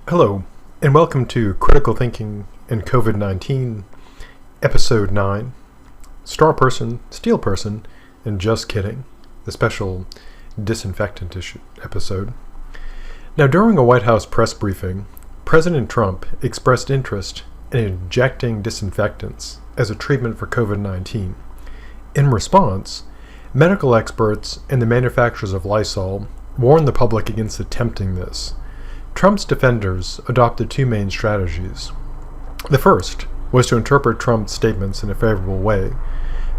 Hello, and welcome to Critical Thinking and COVID-19, Episode 9, Straw Person, Steel Person, and Just Kidding, the special disinfectant episode. Now, during a White House press briefing, President Trump expressed interest in injecting disinfectants as a treatment for COVID-19. In response, medical experts and the manufacturers of Lysol warned the public against attempting this. Trump's defenders adopted two main strategies. The first was to interpret Trump's statements in a favorable way.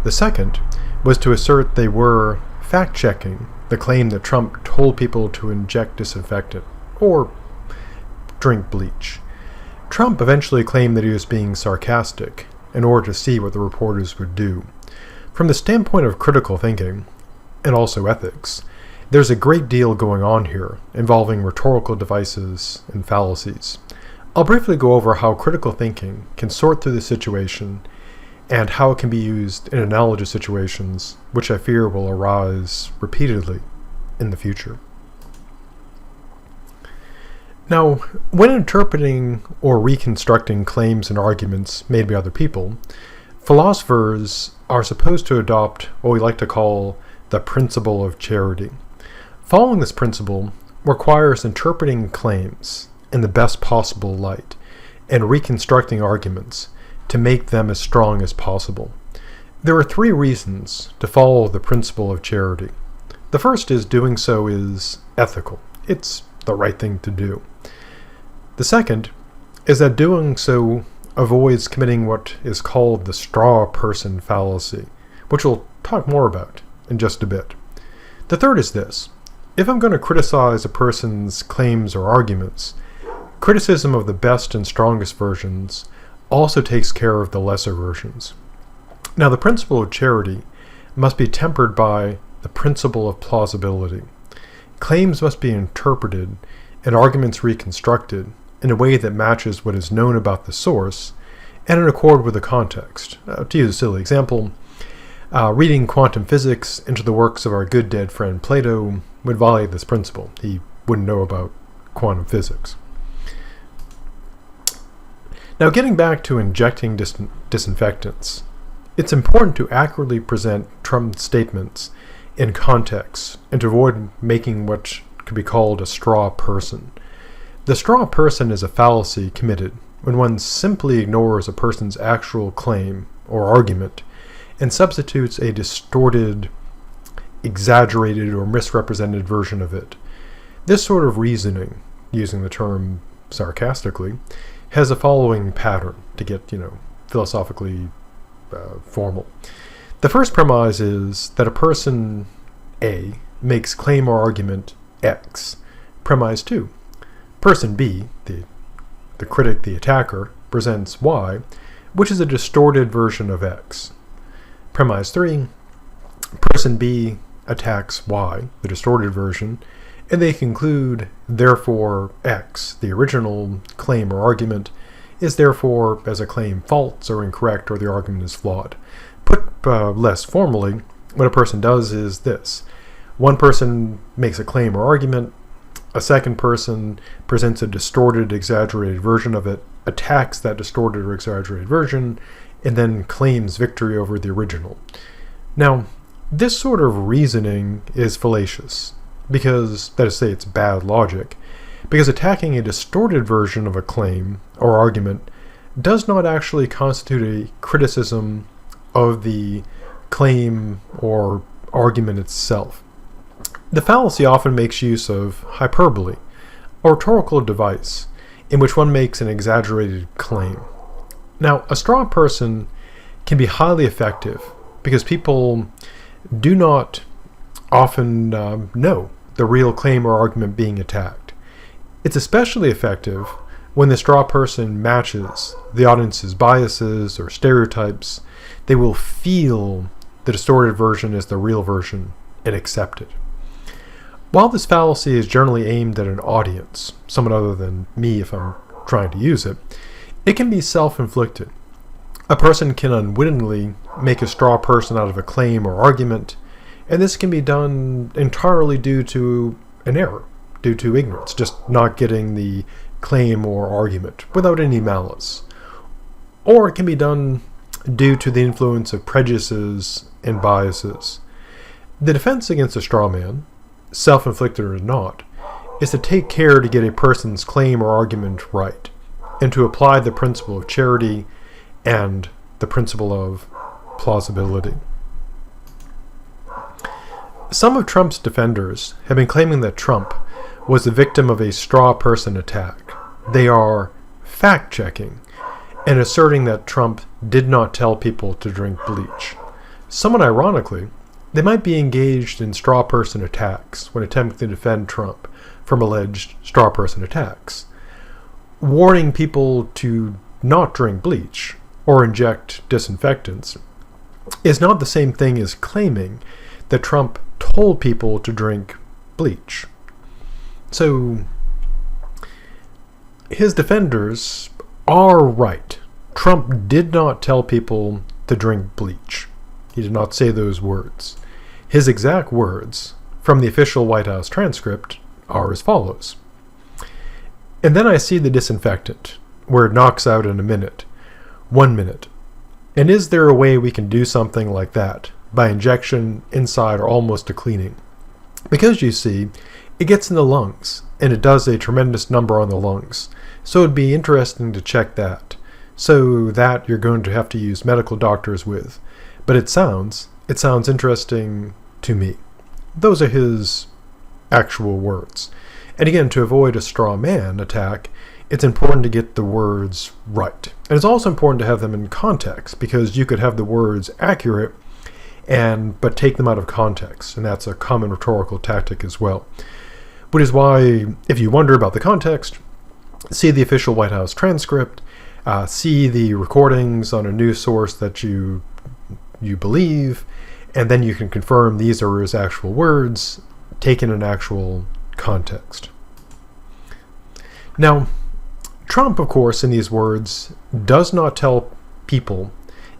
The second was to assert they were fact-checking the claim that Trump told people to inject disinfectant or drink bleach. Trump eventually claimed that he was being sarcastic in order to see what the reporters would do. From the standpoint of critical thinking, and also ethics, there's a great deal going on here involving rhetorical devices and fallacies. I'll briefly go over how critical thinking can sort through the situation and how it can be used in analogous situations, which I fear will arise repeatedly in the future. Now, when interpreting or reconstructing claims and arguments made by other people, philosophers are supposed to adopt what we like to call the principle of charity. Following this principle requires interpreting claims in the best possible light and reconstructing arguments to make them as strong as possible. There are three reasons to follow the principle of charity. The first is doing so is ethical. It's the right thing to do. The second is that doing so avoids committing what is called the straw person fallacy, which we'll talk more about in just a bit. The third is this. If I'm going to criticize a person's claims or arguments, criticism of the best and strongest versions also takes care of the lesser versions. Now, the principle of charity must be tempered by the principle of plausibility. Claims must be interpreted and arguments reconstructed in a way that matches what is known about the source and in accord with the context. To use a silly example, reading quantum physics into the works of our good dead friend Plato would violate this principle. He wouldn't know about quantum physics. Now, getting back to injecting disinfectants, it's important to accurately present Trump's statements in context and to avoid making what could be called a straw person. The straw person is a fallacy committed when one simply ignores a person's actual claim or argument and substitutes a distorted, exaggerated, or misrepresented version of it. This sort of reasoning, using the term sarcastically, has a following pattern to get, philosophically formal. The first premise is that a person A makes claim or argument X. Premise 2. Person B, the critic, the attacker, presents Y, which is a distorted version of X. Premise 3. Person B attacks Y, the distorted version, and they conclude, therefore, X, the original claim or argument, is therefore, as a claim, false or incorrect, or the argument is flawed. Put less formally, what a person does is this. One person makes a claim or argument, a second person presents a distorted, exaggerated version of it, attacks that distorted or exaggerated version, and then claims victory over the original. Now, this sort of reasoning is fallacious, because, that is to say, it's bad logic, because attacking a distorted version of a claim or argument does not actually constitute a criticism of the claim or argument itself. The fallacy often makes use of hyperbole, a rhetorical device in which one makes an exaggerated claim. Now, a straw person can be highly effective because people do not often know the real claim or argument being attacked. It's especially effective when the straw person matches the audience's biases or stereotypes. They will feel the distorted version as the real version and accept it. While this fallacy is generally aimed at an audience, someone other than me if I'm trying to use it, it can be self-inflicted. A person can unwittingly make a straw person out of a claim or argument, and this can be done entirely due to an error, due to ignorance, just not getting the claim or argument without any malice. Or it can be done due to the influence of prejudices and biases. The defense against a straw man, self-inflicted or not, is to take care to get a person's claim or argument right, and to apply the principle of charity and the principle of plausibility. Some of Trump's defenders have been claiming that Trump was the victim of a straw person attack. They are fact-checking and asserting that Trump did not tell people to drink bleach. Somewhat ironically, they might be engaged in straw person attacks when attempting to defend Trump from alleged straw person attacks. Warning people to not drink bleach or inject disinfectants is not the same thing as claiming that Trump told people to drink bleach. So, his defenders are right. Trump did not tell people to drink bleach. He did not say those words. His exact words from the official White House transcript are as follows. And then I see the disinfectant, where it knocks out in a minute. 1 minute. And is there a way we can do something like that, by injection, inside, or almost to cleaning? Because, you see, it gets in the lungs, and it does a tremendous number on the lungs. So it'd be interesting to check that. So that you're going to have to use medical doctors with. But it sounds interesting to me. Those are his actual words. And again, to avoid a straw man attack, it's important to get the words right. And it's also important to have them in context, because you could have the words accurate but take them out of context, and that's a common rhetorical tactic as well. Which is why, if you wonder about the context, see the official White House transcript, see the recordings on a news source that you believe, and then you can confirm these are his actual words, taken in actual context. Now, Trump, of course, in these words, does not tell people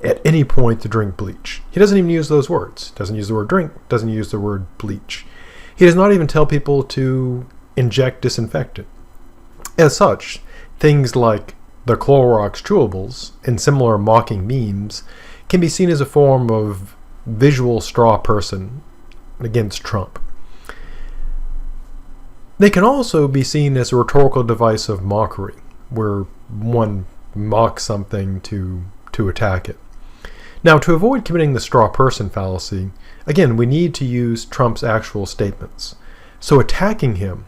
at any point to drink bleach. He doesn't even use those words. Doesn't use the word drink, doesn't use the word bleach. He does not even tell people to inject disinfectant. As such, things like the Clorox chewables and similar mocking memes can be seen as a form of visual straw person against Trump. They can also be seen as a rhetorical device of mockery, where one mocks something to attack it. Now, to avoid committing the straw person fallacy, again, we need to use Trump's actual statements. So attacking him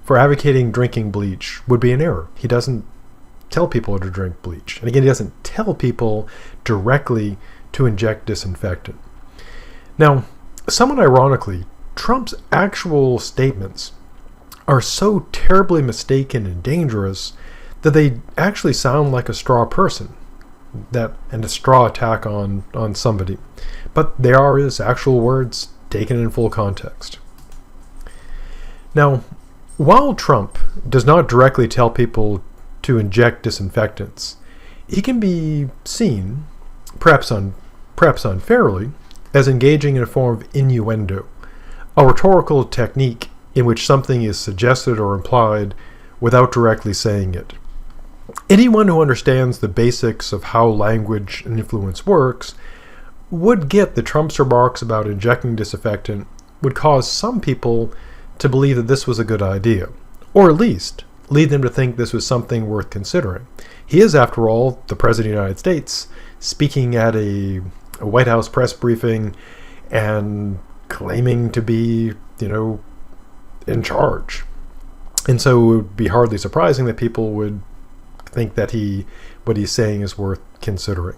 for advocating drinking bleach would be an error. He doesn't tell people to drink bleach. And again, he doesn't tell people directly to inject disinfectant. Now, somewhat ironically, Trump's actual statements are so terribly mistaken and dangerous that they actually sound like a straw person and a straw attack on somebody. But they are his actual words taken in full context. Now, while Trump does not directly tell people to inject disinfectants, he can be seen, perhaps unfairly, as engaging in a form of innuendo, a rhetorical technique in which something is suggested or implied without directly saying it. Anyone who understands the basics of how language and influence works would get that Trump's remarks about injecting disinfectant would cause some people to believe that this was a good idea, or at least lead them to think this was something worth considering. He is, after all, the President of the United States, speaking at a White House press briefing and claiming to be, in charge. And so it would be hardly surprising that people would think that what he's saying is worth considering.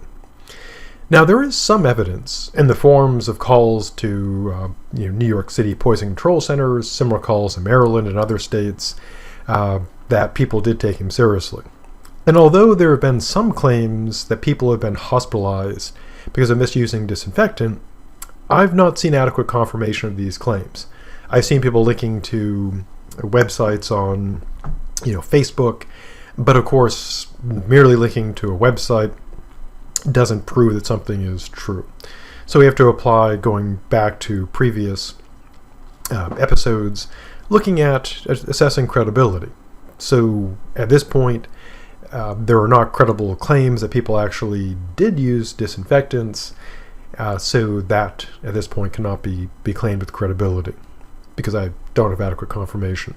Now, there is some evidence in the forms of calls to New York City poison control centers, similar calls in Maryland and other states, that people did take him seriously. And although there have been some claims that people have been hospitalized because of misusing disinfectant, I've not seen adequate confirmation of these claims. I've seen people linking to websites on Facebook, but of course, merely linking to a website doesn't prove that something is true. So we have to apply, going back to previous episodes, looking at assessing credibility. So at this point, there are not credible claims that people actually did use disinfectants, so that at this point cannot be claimed with credibility, because I don't have adequate confirmation.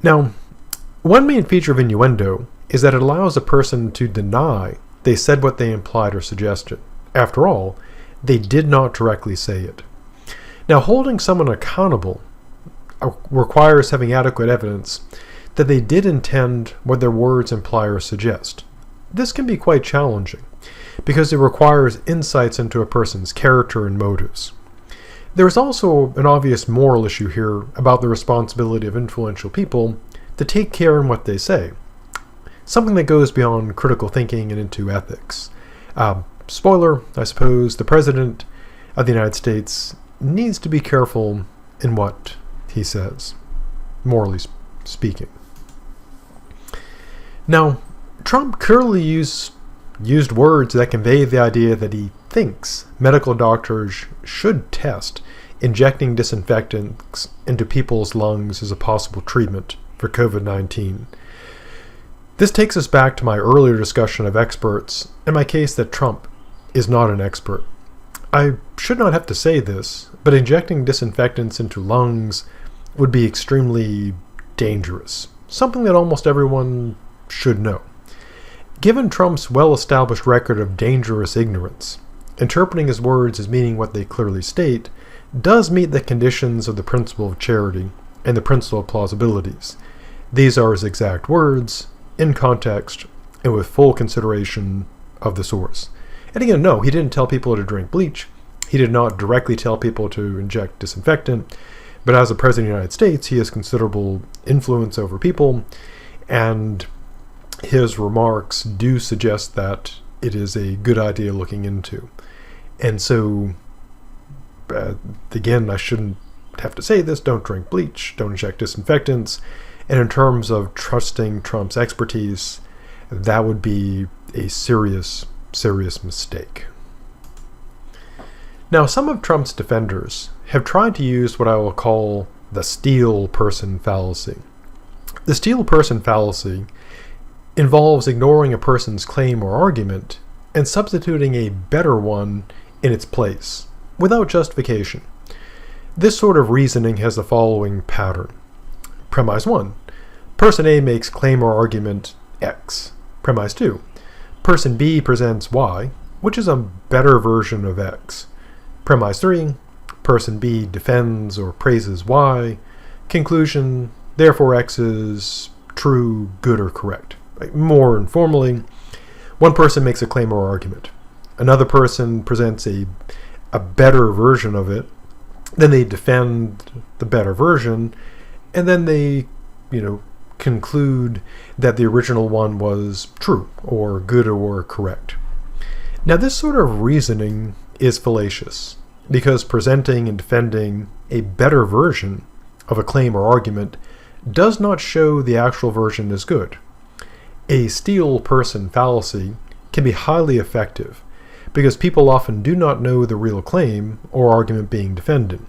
Now, one main feature of innuendo is that it allows a person to deny they said what they implied or suggested. After all, they did not directly say it. Now, holding someone accountable requires having adequate evidence that they did intend what their words imply or suggest. This can be quite challenging, because it requires insights into a person's character and motives. There is also an obvious moral issue here about the responsibility of influential people to take care in what they say, something that goes beyond critical thinking and into ethics. Spoiler, I suppose, the President of the United States needs to be careful in what he says, morally speaking. Now, Trump clearly used words that convey the idea that he thinks medical doctors should test injecting disinfectants into people's lungs as a possible treatment for COVID-19. This takes us back to my earlier discussion of experts and my case that Trump is not an expert. I should not have to say this, but injecting disinfectants into lungs would be extremely dangerous, something that almost everyone should know. Given Trump's well-established record of dangerous ignorance, interpreting his words as meaning what they clearly state does meet the conditions of the principle of charity and the principle of plausibilities. These are his exact words, in context, and with full consideration of the source. And again, no, he didn't tell people to drink bleach. He did not directly tell people to inject disinfectant. But as a president of the United States, he has considerable influence over people, and his remarks do suggest that it is a good idea looking into. And so, again, I shouldn't have to say this, don't drink bleach, don't inject disinfectants. And in terms of trusting Trump's expertise, that would be a serious mistake. Now, some of Trump's defenders have tried to use what I will call the steel person fallacy. The steel person fallacy involves ignoring a person's claim or argument and substituting a better one in its place, without justification. This sort of reasoning has the following pattern. Premise 1. Person A makes claim or argument X. Premise 2. Person B presents Y, which is a better version of X. Premise 3. Person B defends or praises Y. Conclusion, therefore X is true, good, or correct. More informally, one person makes a claim or argument. Another person presents a better version of it. Then they defend the better version, and then they, conclude that the original one was true, or good, or correct. Now, this sort of reasoning is fallacious, because presenting and defending a better version of a claim or argument does not show the actual version is good. A steel person fallacy can be highly effective, because people often do not know the real claim or argument being defended.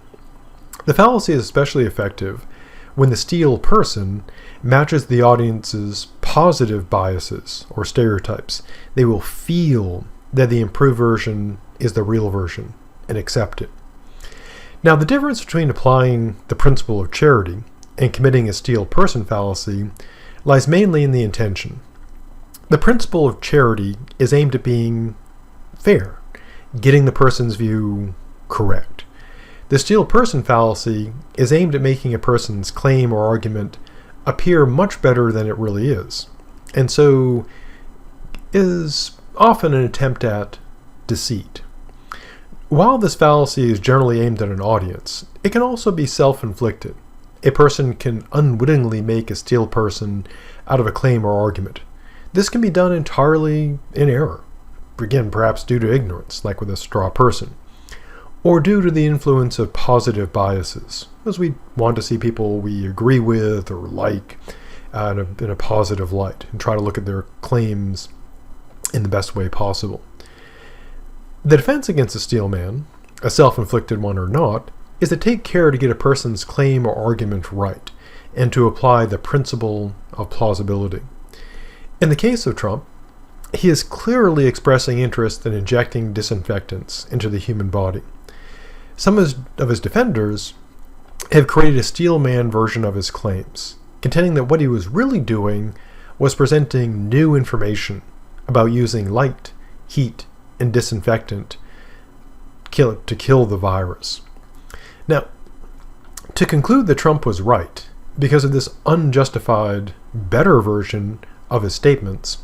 The fallacy is especially effective when the steel person matches the audience's positive biases or stereotypes. They will feel that the improved version is the real version and accept it. Now, the difference between applying the principle of charity and committing a steel person fallacy lies mainly in the intention. The principle of charity is aimed at being fair, getting the person's view correct. The steel person fallacy is aimed at making a person's claim or argument appear much better than it really is, and so is often an attempt at deceit. While this fallacy is generally aimed at an audience, it can also be self-inflicted. A person can unwittingly make a steel person out of a claim or argument. This can be done entirely in error, again, perhaps due to ignorance, like with a straw person, or due to the influence of positive biases, as we want to see people we agree with or like in a positive light, and try to look at their claims in the best way possible. The defense against a steel man, a self-inflicted one or not, is to take care to get a person's claim or argument right, and to apply the principle of plausibility. In the case of Trump, he is clearly expressing interest in injecting disinfectants into the human body. Some of his defenders have created a steelman version of his claims, contending that what he was really doing was presenting new information about using light, heat, and disinfectant to kill the virus. Now, to conclude that Trump was right because of this unjustified, better version of his statements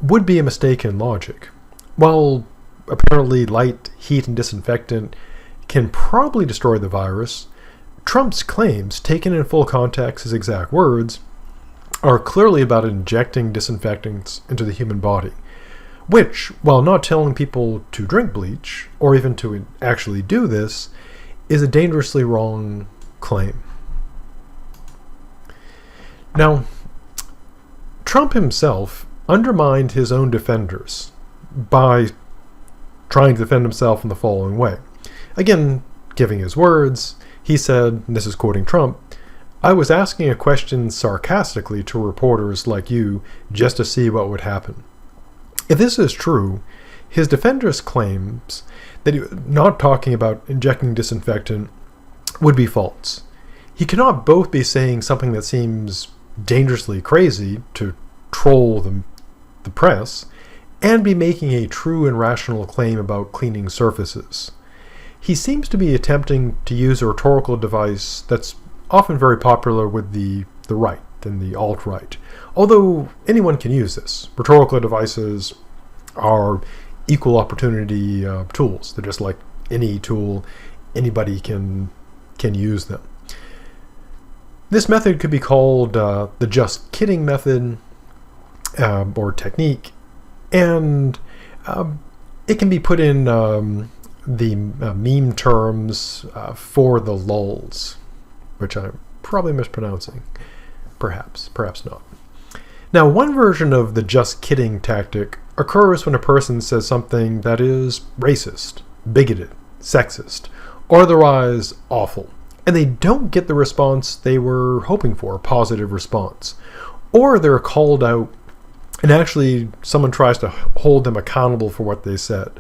would be a mistake in logic. While apparently light, heat, and disinfectant can probably destroy the virus, Trump's claims, taken in full context, his exact words, are clearly about injecting disinfectants into the human body, which, while not telling people to drink bleach, or even to actually do this, is a dangerously wrong claim. Now, Trump himself undermined his own defenders by trying to defend himself in the following way. Again, giving his words, he said, and this is quoting Trump, "I was asking a question sarcastically to reporters like you just to see what would happen." If this is true, his defenders' claims that he was not talking about injecting disinfectant would be false. He cannot both be saying something that seems dangerously crazy to troll the press and be making a true and rational claim about cleaning surfaces. He seems to be attempting to use a rhetorical device that's often very popular with the right and the alt-right, although anyone can use this. Rhetorical devices are equal opportunity tools. They're just like any tool, anybody can use them. This method could be called the just kidding method or technique, and it can be put in the meme terms for the lulz, which I'm probably mispronouncing. Perhaps not. Now, one version of the just kidding tactic occurs when a person says something that is racist, bigoted, sexist, or otherwise awful, and they don't get the response they were hoping for, a positive response. Or they're called out and actually someone tries to hold them accountable for what they said.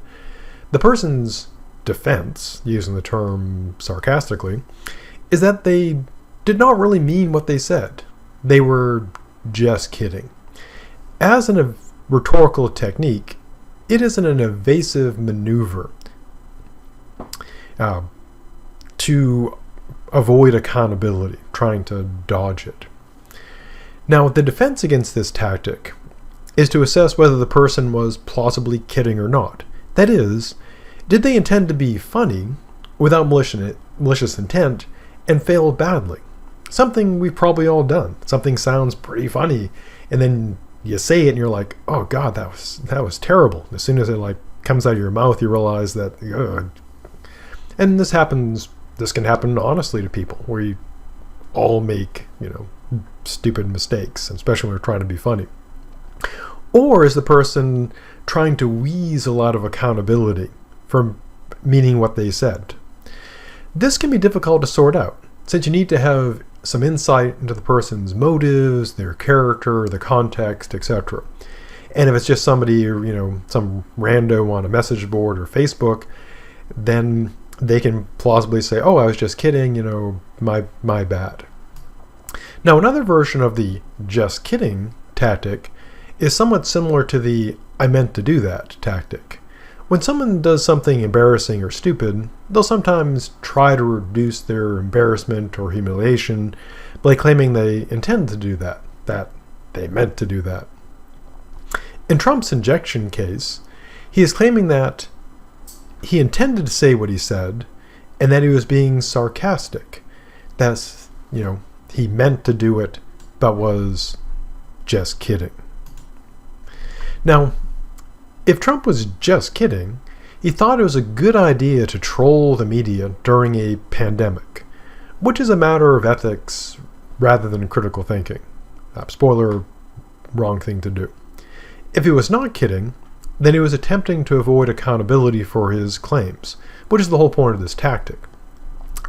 The person's defense, using the term sarcastically, is that they did not really mean what they said. They were just kidding. As a rhetorical technique, it is an evasive maneuver to avoid accountability, trying to dodge it. Now, the defense against this tactic is to assess whether the person was plausibly kidding or not. That is, did they intend to be funny without malicious intent and fail badly? Something we've probably all done. Something sounds pretty funny, and then you say it and you're like, oh God, that was terrible. As soon as it comes out of your mouth, you realize that, ugh. And this can happen honestly to people, where you all make, stupid mistakes, especially when we're trying to be funny. Or is the person trying to weasel out of accountability for meaning what they said? This can be difficult to sort out, since you need to have some insight into the person's motives, their character, the context, etc. And if it's just somebody, some rando on a message board or Facebook, then they can plausibly say, oh, I was just kidding, my bad. Now, another version of the just kidding tactic is somewhat similar to the I meant to do that tactic. When someone does something embarrassing or stupid, they'll sometimes try to reduce their embarrassment or humiliation by claiming they intend to do that they meant to do that. In Trump's injection case, he is claiming that he intended to say what he said and that he was being sarcastic. That's, he meant to do it, but was just kidding. Now, if Trump was just kidding, he thought it was a good idea to troll the media during a pandemic, which is a matter of ethics rather than critical thinking. Spoiler, wrong thing to do. If he was not kidding, then he was attempting to avoid accountability for his claims, which is the whole point of this tactic.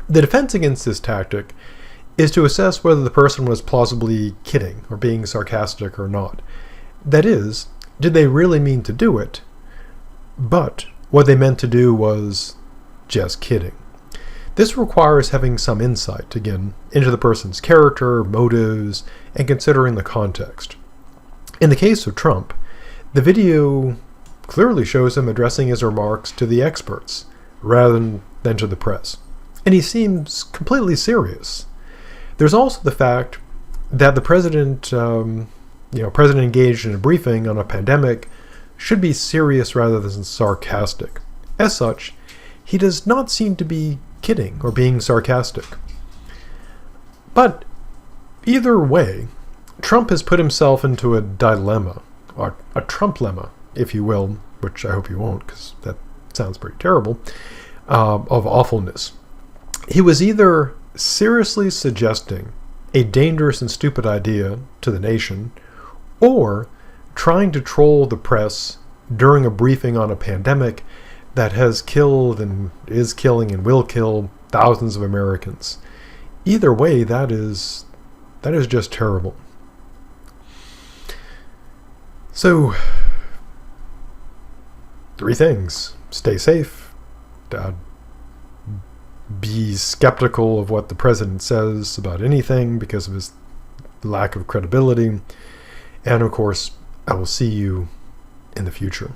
The defense against this tactic is to assess whether the person was plausibly kidding or being sarcastic or not. That is, did they really mean to do it, but what they meant to do was just kidding. This requires having some insight, again, into the person's character, motives, and considering the context. In the case of Trump, the video clearly shows him addressing his remarks to the experts rather than to the press. And he seems completely serious. There's also the fact that the president engaged in a briefing on a pandemic should be serious rather than sarcastic. As such, he does not seem to be kidding or being sarcastic. But either way, Trump has put himself into a dilemma, or a Trump-lemma, if you will, which I hope you won't, because that sounds pretty terrible, of awfulness. He was either seriously suggesting a dangerous and stupid idea to the nation, or trying to troll the press during a briefing on a pandemic that has killed and is killing and will kill thousands of Americans. Either way, that is just terrible. So, 3 things. Stay safe. Be skeptical of what the president says about anything because of his lack of credibility. And of course, I will see you in the future.